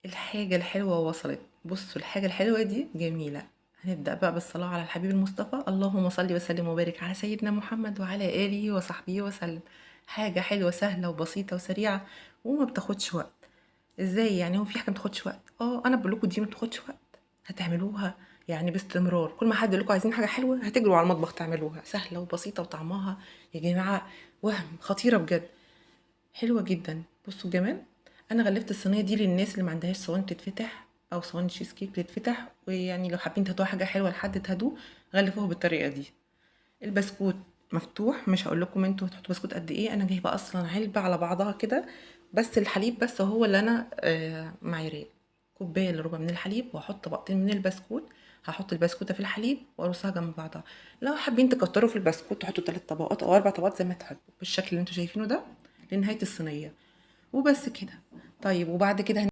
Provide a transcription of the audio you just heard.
الحاجة الحلوة وصلت. بصوا الحاجة الحلوة دي جميلة. هنبدأ بقى بالصلاة على الحبيب المصطفى، اللهم صل وسلم وبارك على سيدنا محمد وعلى آله وصحبه وسلم. حاجة حلوة سهلة وبسيطة وسريعة وما بتاخدش وقت. ازاي يعني؟ هو في حاجة ما بتاخدش وقت؟ انا بقول لكم دي ما بتاخدش وقت. هتعملوها يعني باستمرار. كل ما حد يقول لكم عايزين حاجة حلوة هتجروا على المطبخ تعملوها. سهلة وبسيطة وطعمها يا جماعة وهم خطيرة بجد. حلوة جدا. بصوا الجمال. انا غلفت الصينيه دي للناس اللي ما عندهاش صواني تتفتح او صواني تشيز كيك تتفتح، ويعني لو حابين تهدوها حاجه حلوه لحد تهدوه غلفوها بالطريقه دي. البسكوت مفتوح. مش هقول لكم انتوا هتحطوا بسكوت قد ايه، انا جايبه اصلا علبه على بعضها كده. بس الحليب بس هو اللي انا معيراه. كوبايه الا ربع من الحليب واحط طبقتين من البسكوت. هحط البسكوته في الحليب وارصها جنب بعضها. لو حابين تكتروا في البسكوت تحطوا 3 طبقات او 4 طبقات زي ما تحبوا بالشكل اللي انتوا شايفينه ده لنهايه الصينيه. وبس كده. طيب وبعد كده